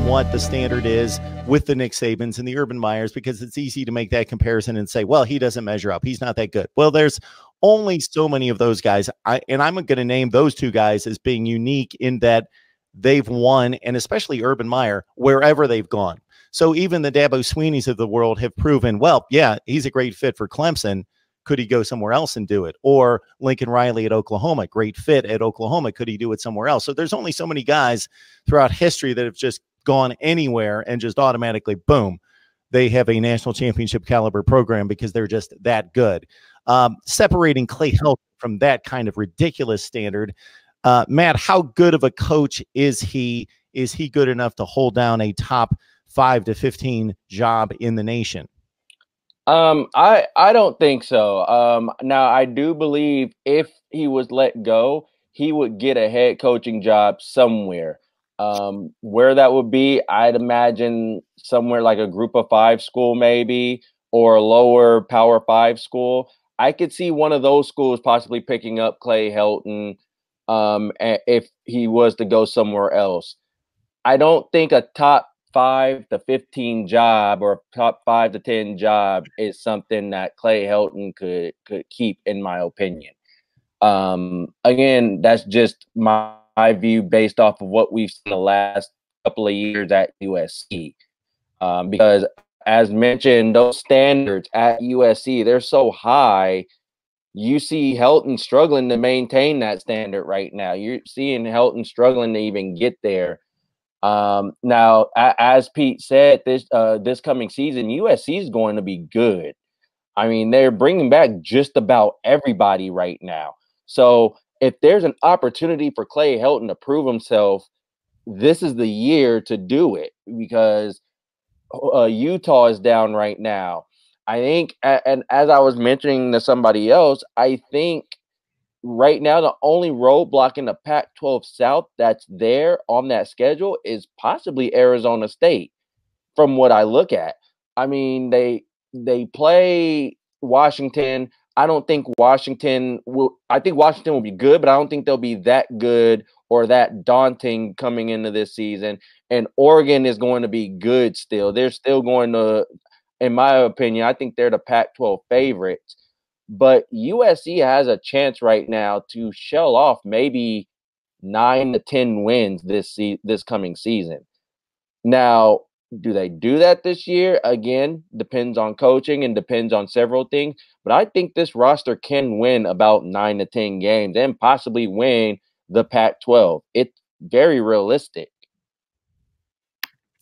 what the standard is with the Nick Sabans and the Urban Meyers, because it's easy to make that comparison and say, well, he doesn't measure up. He's not that good. Well, there's only so many of those guys. And I'm going to name those two guys as being unique in that they've won, and especially Urban Meyer, wherever they've gone. So even the Dabo Sweeneys of the world have proven, well, yeah, he's a great fit for Clemson. Could he go somewhere else and do it? Or Lincoln Riley at Oklahoma, great fit at Oklahoma. Could he do it somewhere else? So there's only so many guys throughout history that have just gone anywhere and just automatically, boom, they have a national championship caliber program because they're just that good. Separating Clay Helton from that kind of ridiculous standard, Matt, how good of a coach is he? Is he good enough to hold down a top 5 to 15 job in the nation? I don't think so. Now I do believe if he was let go, he would get a head coaching job somewhere. Where that would be, I'd imagine somewhere like a Group of 5 school, maybe, or a lower Power 5 school. I could see one of those schools possibly picking up Clay Helton, if he was to go somewhere else. I don't think a top 5 to 15 job or top 5 to 10 job is something that Clay Helton could keep, in my opinion. Again, that's just my view based off of what we've seen the last couple of years at USC. Because as mentioned, those standards at USC, they're so high. You see Helton struggling to maintain that standard right now. You're seeing Helton struggling to even get there. Now, as Pete said, this coming season, USC is going to be good. I mean, they're bringing back just about everybody right now. So if there's an opportunity for Clay Helton to prove himself, this is the year to do it, because Utah is down right now. I think, and as I was mentioning to somebody else, I think right now the only roadblock in the Pac-12 South that's there on that schedule is possibly Arizona State, from what I look at. I mean, they play Washington. I think Washington will be good, but I don't think they'll be that good or that daunting coming into this season. And Oregon is going to be good still. They're still going to, in my opinion, I think they're the Pac-12 favorites. But USC has a chance right now to shell off maybe 9 to 10 wins this coming season. Now, do they do that this year? Again, depends on coaching and depends on several things. But I think this roster can win about 9 to 10 games and possibly win the Pac-12. It's very realistic.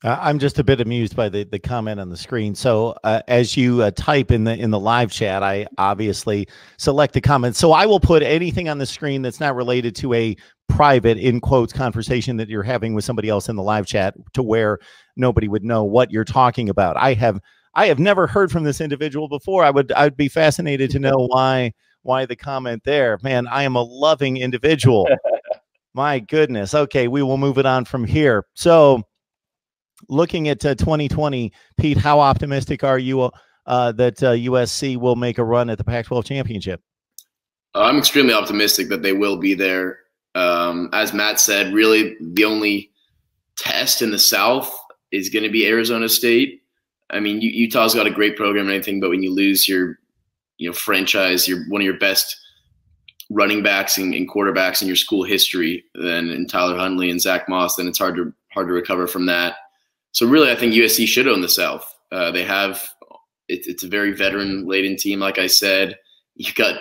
I'm just a bit amused by the comment on the screen. So as you type in the live chat, I obviously select the comments. So I will put anything on the screen that's not related to a private, in quotes, conversation that you're having with somebody else in the live chat, to where nobody would know what you're talking about. I have never heard from this individual before. I'd be fascinated to know why the comment there. Man, I am a loving individual. My goodness. Okay, we will move it on from here. So looking at 2020, Pete, how optimistic are you that USC will make a run at the Pac-12 championship? I'm extremely optimistic that they will be there. As Matt said, really the only test in the South is going to be Arizona State. I mean, Utah's got a great program and anything, but when you lose your franchise, you're one of your best running backs and quarterbacks in your school history, then in Tyler Huntley and Zach Moss, then it's hard to recover from that. So really, I think USC should own the South. They have it's a very veteran-laden team, like I said. You got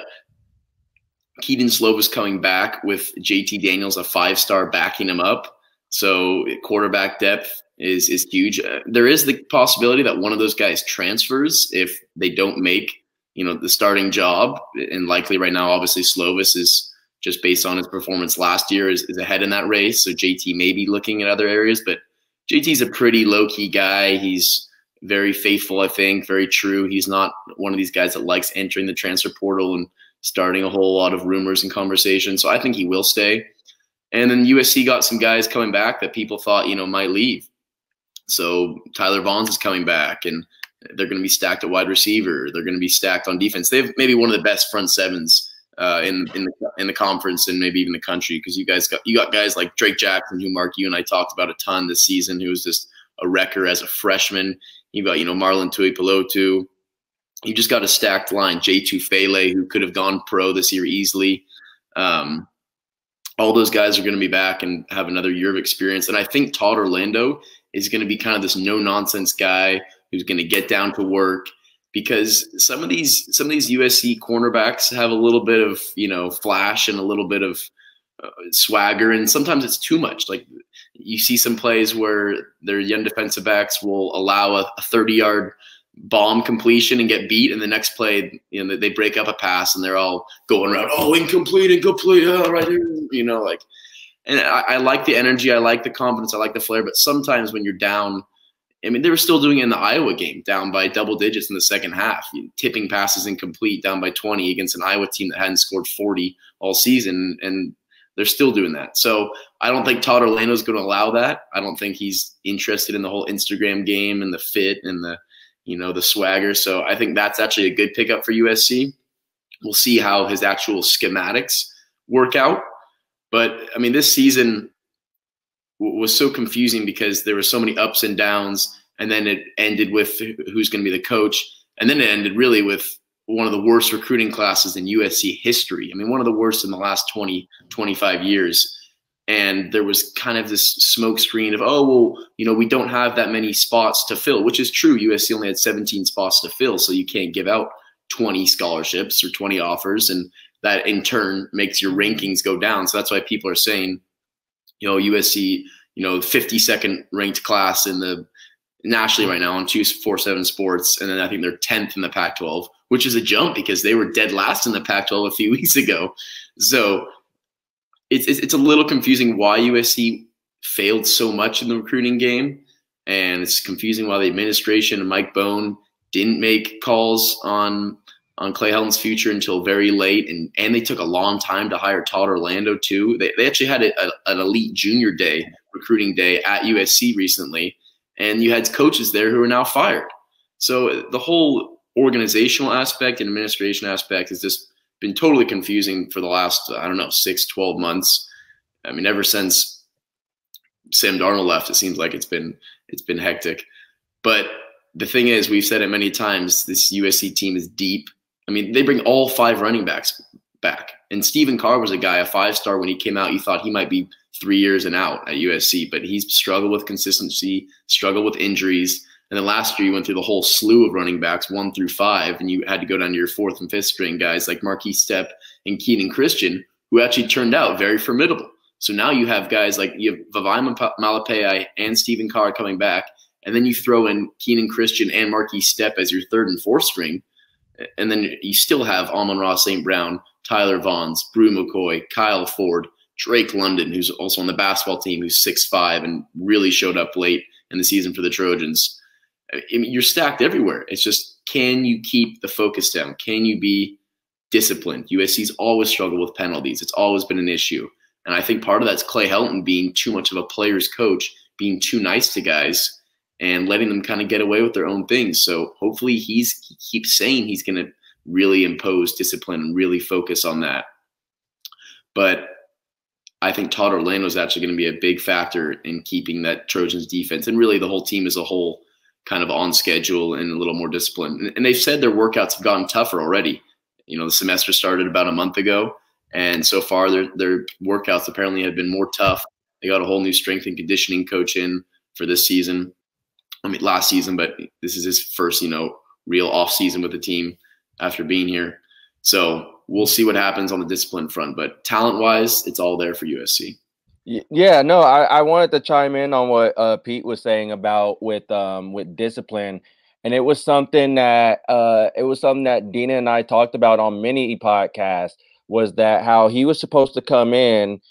Keaton Slovis coming back with JT Daniels, a 5-star, backing him up. So quarterback depth is huge. There is the possibility that one of those guys transfers if they don't make the starting job, and likely right now, obviously Slovis is, just based on his performance last year, is ahead in that race. So JT may be looking at other areas, but JT's a pretty low-key guy. He's very faithful, I think, very true. He's not one of these guys that likes entering the transfer portal and starting a whole lot of rumors and conversations. So I think he will stay. And then USC got some guys coming back that people thought, might leave. So Tyler Vaughn's is coming back, and they're going to be stacked at wide receiver. They're going to be stacked on defense. They have maybe one of the best front sevens in the conference and maybe even the country, because you got guys like Drake Jackson, who, Mark, you and I talked about a ton this season, who was just a wrecker as a freshman. You've got, Marlon Tuipulotu. You just got a stacked line. J2 Fele, who could have gone pro this year easily. All those guys are going to be back and have another year of experience. And I think Todd Orlando is going to be kind of this no-nonsense guy who's going to get down to work, because some of these USC cornerbacks have a little bit of, flash and a little bit of swagger, and sometimes it's too much. Like, you see some plays where their young defensive backs will allow a 30-yard bomb completion and get beat, and the next play, they break up a pass and they're all going around, oh, incomplete, oh, right here, and I like the energy, I like the confidence, I like the flair, but sometimes when you're down, I mean, they were still doing it in the Iowa game, down by double digits in the second half, tipping passes incomplete, down by 20 against an Iowa team that hadn't scored 40 all season, and they're still doing that. So I don't think Todd Orlando is going to allow that. I don't think he's interested in the whole Instagram game and the fit and the swagger. So I think that's actually a good pickup for USC. We'll see how his actual schematics work out. But, I mean, this season was so confusing because there were so many ups and downs, and then it ended with who's going to be the coach. And then it ended really with one of the worst recruiting classes in USC history. I mean, one of the worst in the last 20, 25 years. And there was kind of this smoke screen of, oh, well, we don't have that many spots to fill, which is true. USC only had 17 spots to fill, so you can't give out 20 scholarships or 20 offers, and that in turn makes your rankings go down. So that's why people are saying, USC, 52nd ranked class in the nationally right now on 247 Sports, and then I think they're 10th in the Pac-12, which is a jump because they were dead last in the Pac-12 a few weeks ago. So it's a little confusing why USC failed so much in the recruiting game, and it's confusing why the administration and Mike Bone didn't make calls on Clay Helton's future until very late, and they took a long time to hire Todd Orlando too. They actually had an elite junior day, recruiting day at USC recently, and you had coaches there who are now fired. So the whole organizational aspect and administration aspect has just been totally confusing for the last, 6, 12 months. I mean, ever since Sam Darnold left, it seems like it's been hectic. But the thing is, we've said it many times, this USC team is deep. I mean, they bring all 5 running backs back. And Stephen Carr was a guy, a 5-star when he came out. You thought he might be 3 years and out at USC, but he's struggled with consistency, struggled with injuries. And then last year, you went through the whole slew of running backs, 1 through 5, and you had to go down to your 4th and 5th string guys like Marquise Stepp and Keenan Christian, who actually turned out very formidable. So now you have guys like you have Vavai Malapei and Stephen Carr coming back, and then you throw in Keenan Christian and Marquise Stepp as your 3rd and 4th string, and then you still have Amon-Ra St. Brown, Tyler Vaughns, Brew McCoy, Kyle Ford, Drake London, who's also on the basketball team, who's 6'5" and really showed up late in the season for the Trojans. I mean, you're stacked everywhere. It's just, can you keep the focus down? Can you be disciplined? USC's always struggled with penalties. It's always been an issue. And I think part of that's Clay Helton being too much of a player's coach, being too nice to guys and letting them kind of get away with their own things. So hopefully he keeps saying he's going to really impose discipline and really focus on that. But I think Todd Orlando is actually going to be a big factor in keeping that Trojans defense and really the whole team as a whole kind of on schedule and a little more disciplined. And they've said their workouts have gotten tougher already. The semester started about a month ago, and so far their workouts apparently have been more tough. They got a whole new strength and conditioning coach in for this season. I mean, last season, but this is his first, real off season with the team after being here. So we'll see what happens on the discipline front, but talent-wise, it's all there for USC. Yeah, no, I wanted to chime in on what Pete was saying about with discipline, and it was something that Dina and I talked about on many podcasts, was that how he was supposed to come in,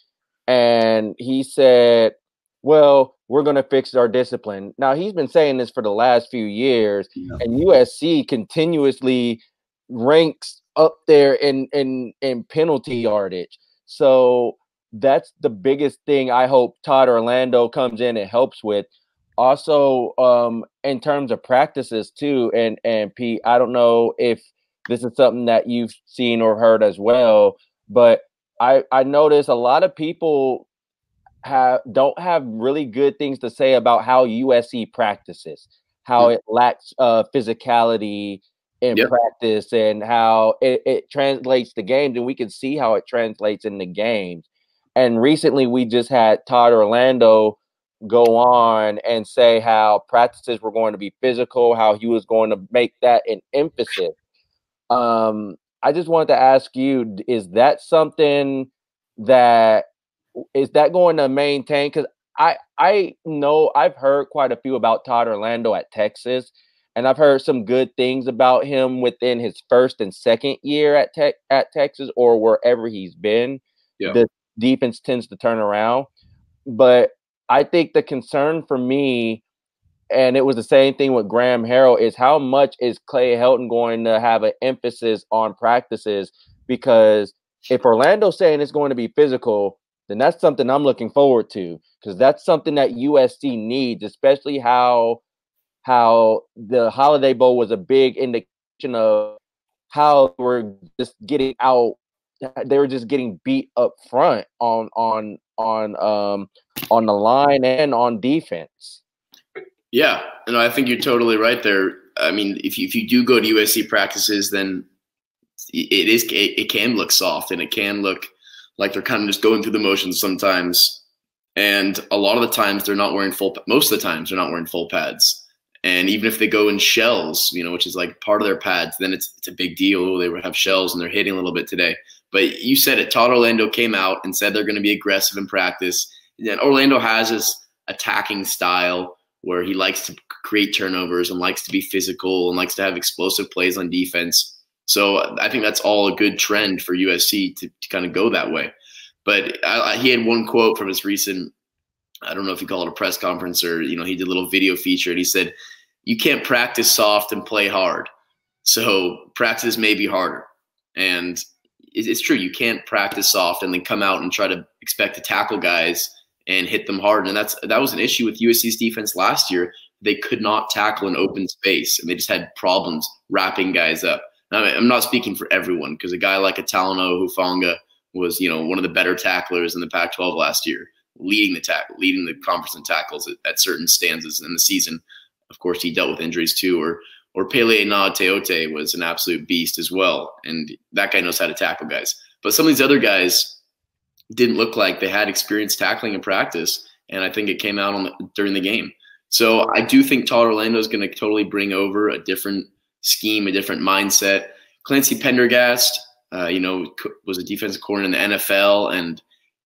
and he said, "Well, we're going to fix our discipline." Now he's been saying this for the last few years, and USC continuously ranks up there in penalty yardage. So that's the biggest thing I hope Todd Orlando comes in and helps with. Also, in terms of practices too, and Pete, I don't know if this is something that you've seen or heard as well, but I noticed a lot of people don't have really good things to say about how USC practices, how it lacks physicality in practice, and how it translates to games, and we can see how it translates in the games. And recently we just had Todd Orlando go on and say how practices were going to be physical, how he was going to make that an emphasis. I just wanted to ask you, is that something that going to maintain? Because I know I've heard quite a few about Todd Orlando at Texas, and I've heard some good things about him within his first and second year at Texas or wherever he's been. Yeah. The defense tends to turn around. But I think the concern for me, and it was the same thing with Graham Harrell, is how much is Clay Helton going to have an emphasis on practices? Because if Orlando's saying it's going to be physical, then that's something I'm looking forward to, because that's something that USC needs, especially how the Holiday Bowl was a big indication of how we're just getting out. They were just getting beat up front on the line and on defense. Yeah, and I think you're totally right there. I mean, if you do go to USC practices, then it can look soft, and it can look like they're kind of just going through the motions sometimes. And a lot of the times they're not wearing most of the times they're not wearing full pads. And even if they go in shells, which is like part of their pads, then it's a big deal. They have shells and they're hitting a little bit today. But you said it. Todd Orlando came out and said they're going to be aggressive in practice. And Orlando has this attacking style where he likes to create turnovers and likes to be physical and likes to have explosive plays on defense. So I think that's all a good trend for USC to kind of go that way. But he had one quote from his recent, I don't know if you call it a press conference or, he did a little video feature, and he said, "You can't practice soft and play hard. So practice may be harder." And it's true. You can't practice soft and then come out and try to expect to tackle guys and hit them hard. And that was an issue with USC's defense last year. They could not tackle in open space, and they just had problems wrapping guys up. Now, I'm not speaking for everyone, because a guy like a Talanoa Hufanga was, one of the better tacklers in the Pac-12 last year, leading the conference in tackles at certain stanzas in the season. Of course, he dealt with injuries too. Or Pele Teote was an absolute beast as well, and that guy knows how to tackle guys. But some of these other guys didn't look like they had experience tackling in practice, and I think it came out during the game. So I do think Todd Orlando is going to totally bring over a different scheme, a different mindset. Clancy Pendergast, was a defensive coordinator in the NFL, and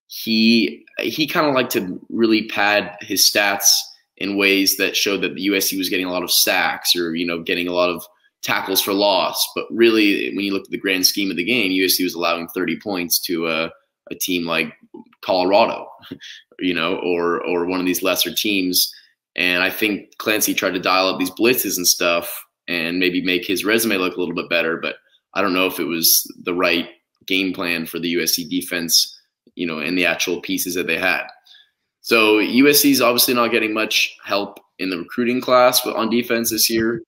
he kind of liked to really pad his stats in ways that showed that the USC was getting a lot of sacks or, getting a lot of tackles for loss. But really, when you look at the grand scheme of the game, USC was allowing 30 points to a team like Colorado, or one of these lesser teams. And I think Clancy tried to dial up these blitzes and stuff and maybe make his resume look a little bit better. But I don't know if it was the right game plan for the USC defense, and the actual pieces that they had. So USC is obviously not getting much help in the recruiting class on defense this year,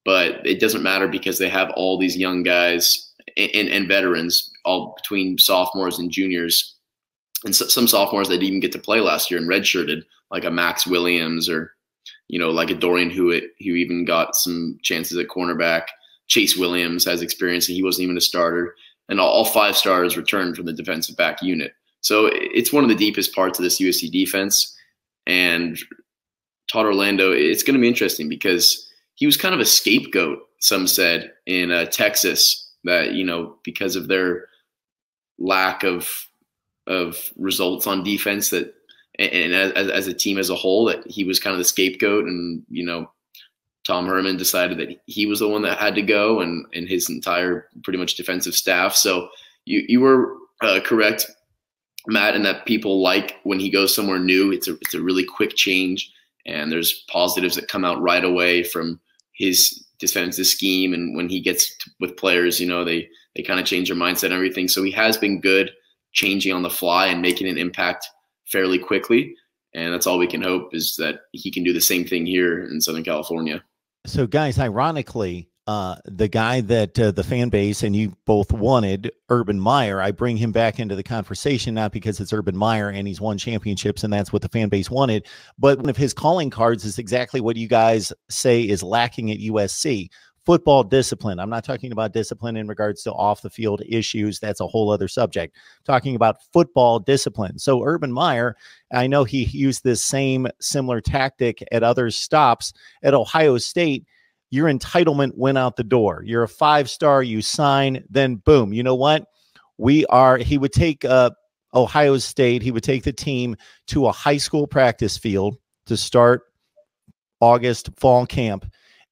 but it doesn't matter because they have all these young guys and veterans, all between sophomores and juniors, and some sophomores that didn't even get to play last year and redshirted, like a Max Williams or, like a Dorian Hewitt, who even got some chances at cornerback. Chase Williams has experience, and he wasn't even a starter. And all 5 stars returned from the defensive back unit. So it's one of the deepest parts of this USC defense. And Todd Orlando, it's going to be interesting because he was kind of a scapegoat, some said, in Texas, that, because of their lack of results on defense, that and as a team as a whole, that he was kind of the scapegoat. And, Tom Herman decided that he was the one that had to go, and his entire pretty much defensive staff. So you were correct, Matt, in that people like when he goes somewhere new. It's a really quick change, and there's positives that come out right away from his defensive scheme. And when he gets with players, they kind of change their mindset and everything. So he has been good changing on the fly and making an impact fairly quickly. And that's all we can hope, is that he can do the same thing here in Southern California. So guys, ironically, the guy that the fan base and you both wanted, Urban Meyer, I bring him back into the conversation, not because it's Urban Meyer and he's won championships and that's what the fan base wanted, but one of his calling cards is exactly what you guys say is lacking at USC. Football discipline. I'm not talking about discipline in regards to off the field issues. That's a whole other subject. I'm talking about football discipline. So Urban Meyer, I know he used this same similar tactic at other stops at Ohio State. Your entitlement went out the door. You're a 5-star, you sign, then boom. You know what? He would take Ohio State, he would take the team to a high school practice field to start August fall camp.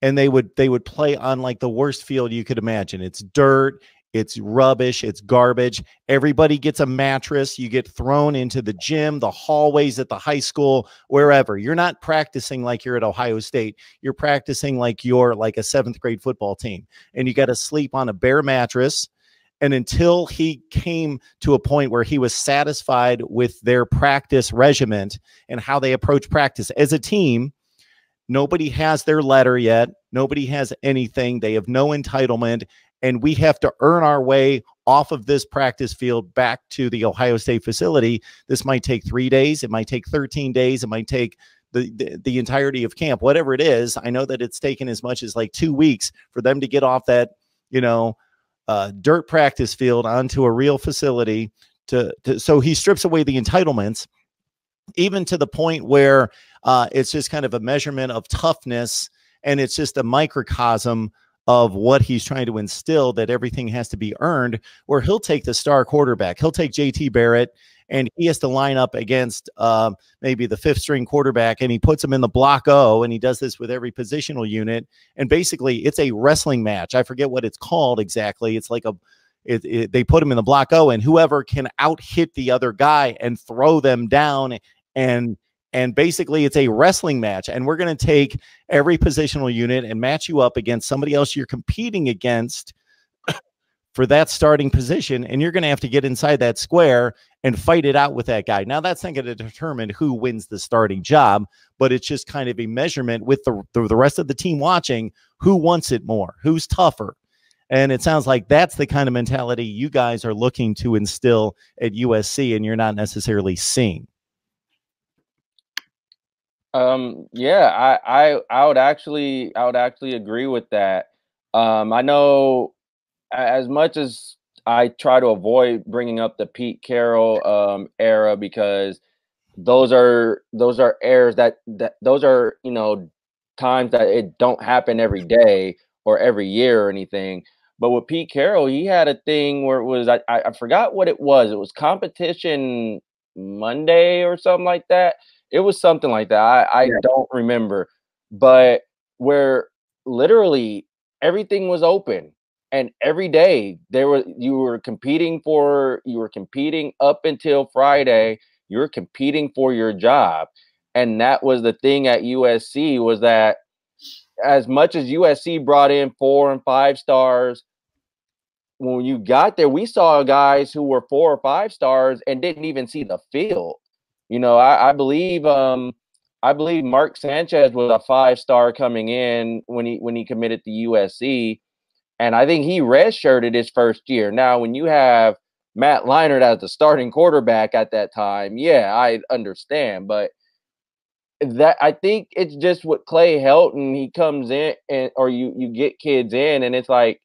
And they would play on like the worst field you could imagine. It's dirt, it's rubbish, it's garbage. Everybody gets a mattress. You get thrown into the gym, the hallways at the high school, wherever. You're not practicing like you're at Ohio State. You're practicing like you're like a 7th grade football team. And you got to sleep on a bare mattress. And until he came to a point where he was satisfied with their practice regimen and how they approach practice as a team, nobody has their letter yet. Nobody has anything. They have no entitlement. And we have to earn our way off of this practice field back to the Ohio State facility. This might take 3 days. It might take 13 days. It might take the entirety of camp, whatever it is. I know that it's taken as much as like 2 weeks for them to get off that, dirt practice field onto a real facility so he strips away the entitlements, even to the point where it's just kind of a measurement of toughness, and it's just a microcosm of what he's trying to instill, that everything has to be earned, where he'll take the star quarterback. He'll take JT Barrett, and he has to line up against maybe the 5th string quarterback, and he puts him in the block O, and he does this with every positional unit. And basically it's a wrestling match. I forget what it's called exactly. It's like they put him in the block O, and whoever can out hit the other guy and throw them down, and basically it's a wrestling match. And we're going to take every positional unit and match you up against somebody else you're competing against for that starting position. And you're going to have to get inside that square and fight it out with that guy. Now, that's not going to determine who wins the starting job, but it's just kind of a measurement with the rest of the team watching who wants it more, who's tougher. And it sounds like that's the kind of mentality you guys are looking to instill at USC, and you're not necessarily seeing. Yeah, I would actually agree with that. I know, as much as I try to avoid bringing up the Pete Carroll era, because those are eras that those are, times that it don't happen every day or every year or anything. But with Pete Carroll, he had a thing where it was, I forgot what it was. It was Competition Monday or something like that. It was something like that. I don't remember, but where literally everything was open, and every day you were competing up until Friday. You were competing for your job. And that was the thing at USC, was that as much as USC brought in 4 and 5 stars, when you got there, we saw guys who were 4 or 5 stars and didn't even see the field. I believe Mark Sanchez was a 5-star coming in when he committed to USC, and I think he redshirted his first year. Now, when you have Matt Leinart as the starting quarterback at that time, yeah, I understand, but that, I think it's just with Clay Helton. He comes in, or you get kids in, and it's like,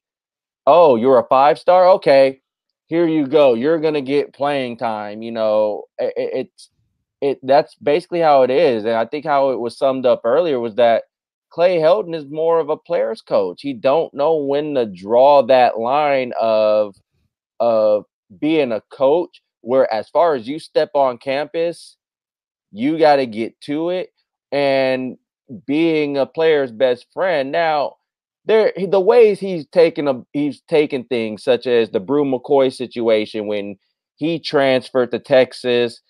oh, you're a 5-star, okay, here you go, you're gonna get playing time. That's basically how it is. And I think how it was summed up earlier was that Clay Helton is more of a player's coach. He don't know when to draw that line of being a coach, where as far as you step on campus, you got to get to it, and being a player's best friend. Now, the ways he's taken things, such as the Brew McCoy situation when he transferred to Texas,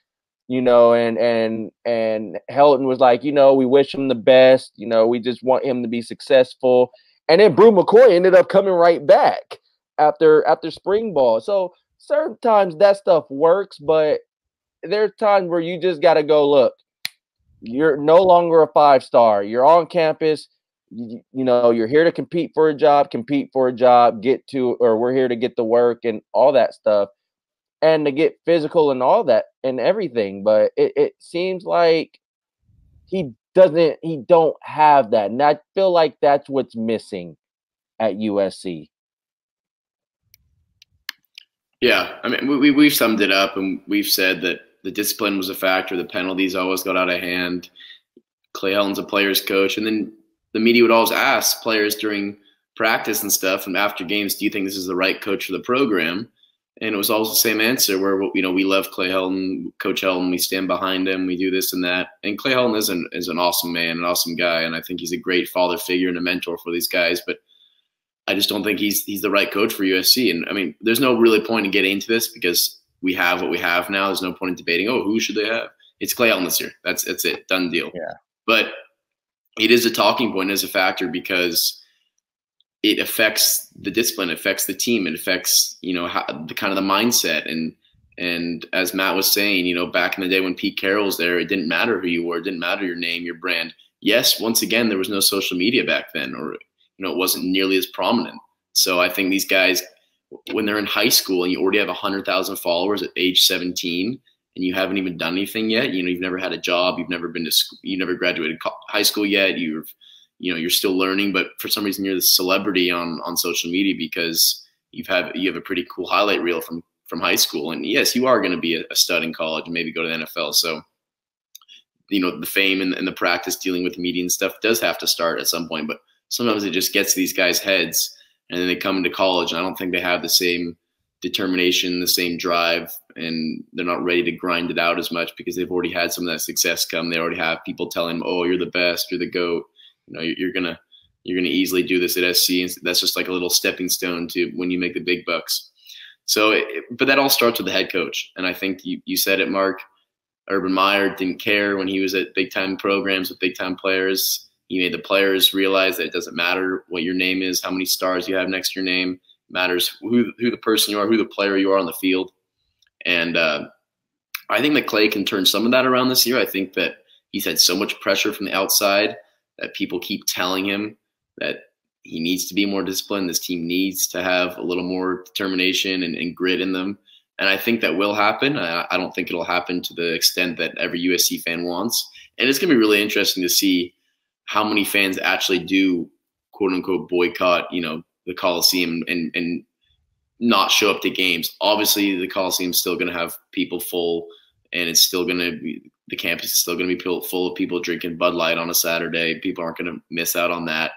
and Helton was like, we wish him the best, we just want him to be successful. And then Brew McCoy ended up coming right back after spring ball. So certain times that stuff works, but there's times where you just got to go, look, you're no longer a 5-star. You're on campus. you're here to compete for a job, we're here to get the work and all that stuff, and to get physical and all that and everything. But it seems like he don't have that. And I feel like that's what's missing at USC. Yeah, I mean, we've summed it up, and we've said that the discipline was a factor. The penalties always got out of hand. Clay Helton's a player's coach, and then the media would always ask players during practice and stuff, and after games, do you think this is the right coach for the program? And it was always the same answer, where we love Clay Helton, Coach Helton, we stand behind him, we do this and that. And Clay Helton is an awesome man, an awesome guy, and I think he's a great father figure and a mentor for these guys. But I just don't think he's the right coach for USC. And I mean, there's no really point in getting into this because we have what we have now. There's no point in debating, who should they have? It's Clay Helton this year. That's it. Done deal. Yeah. But it is a talking point, as a factor, because it affects the discipline, it affects the team, it affects, the kind of the mindset. And as Matt was saying, back in the day when Pete Carroll was there, it didn't matter who you were, it didn't matter your name, your brand. Yes, once again, there was no social media back then, or it wasn't nearly as prominent. So I think these guys, when they're in high school and you already have 100,000 followers at age 17, and you haven't even done anything yet, you've never had a job, you've never been to school, you never graduated high school yet, you're still learning, but for some reason you're the celebrity on social media because you have a pretty cool highlight reel from high school. And yes, you are going to be a stud in college and maybe go to the NFL. So, the fame and the practice dealing with media and stuff does have to start at some point, but sometimes it just gets to these guys' heads, and then they come into college, and I don't think they have the same determination, the same drive, and they're not ready to grind it out as much because they've already had some of that success come. They already have people telling them, "Oh, you're the best, you're the GOAT. You're gonna easily do this at SC." And that's just like a little stepping stone to when you make the big bucks. So, but that all starts with the head coach, and I think you said it, Mark. Urban Meyer didn't care when he was at big time programs with big time players. He made the players realize that it doesn't matter what your name is, how many stars you have next to your name. It matters who the person you are, who the player you are on the field. And I think that Clay can turn some of that around this year. I think that he's had so much pressure from the outside that people keep telling him that he needs to be more disciplined. This team needs to have a little more determination and grit in them. And I think that will happen. I don't think it'll happen to the extent that every USC fan wants. And it's going to be really interesting to see how many fans actually do, quote unquote, boycott, the Coliseum and not show up to games. Obviously, the Coliseum is still going to have people full, and it's still going to be, the campus is still going to be full of people drinking Bud Light on a Saturday. People aren't going to miss out on that.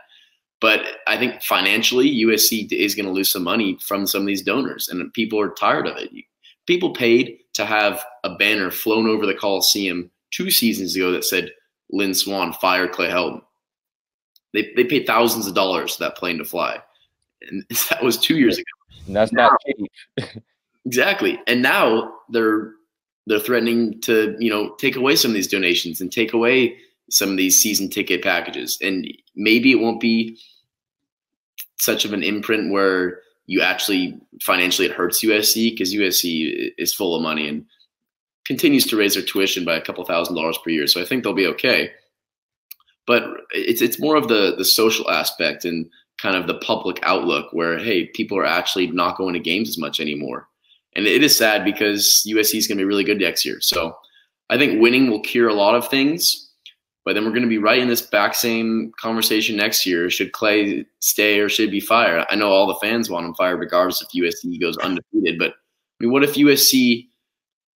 But I think financially, USC is going to lose some money from some of these donors, and people are tired of it. People paid to have a banner flown over the Coliseum 2 seasons ago that said, "Lynn Swann, fire Clay Helton." They paid thousands of dollars for that plane to fly. And that was 2 years ago. And that's not cheap. Exactly. And now they're threatening to, take away some of these donations and take away some of these season ticket packages. And maybe it won't be such of an imprint where you actually financially it hurts USC, because USC is full of money and continues to raise their tuition by a couple $1,000s per year. So I think they'll be okay. But it's more of the social aspect and kind of the public outlook where, hey, people are actually not going to games as much anymore. And it is sad because USC is going to be really good next year. So I think winning will cure a lot of things, but then we're going to be right in this back same conversation next year. Should Clay stay or should he be fired? I know all the fans want him fired regardless if USC goes undefeated, but I mean, what if USC,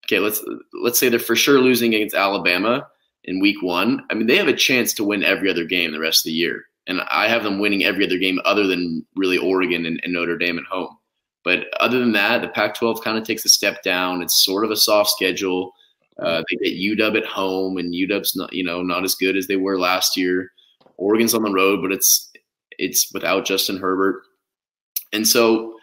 okay, let's say they're for sure losing against Alabama in week 1. I mean, they have a chance to win every other game the rest of the year. And I have them winning every other game other than really Oregon and Notre Dame at home. But other than that, the Pac-12 kind of takes a step down. It's sort of a soft schedule. They get UW at home, and UW's not as good as they were last year. Oregon's on the road, but it's without Justin Herbert. And so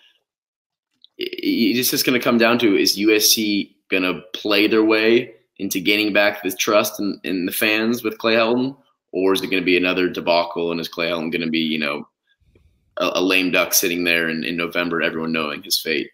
it's just going to come down to, is USC going to play their way into gaining back the trust in the fans with Clay Helton, or is it going to be another debacle, and is Clay Helton going to be, a lame duck sitting there in November, everyone knowing his fate?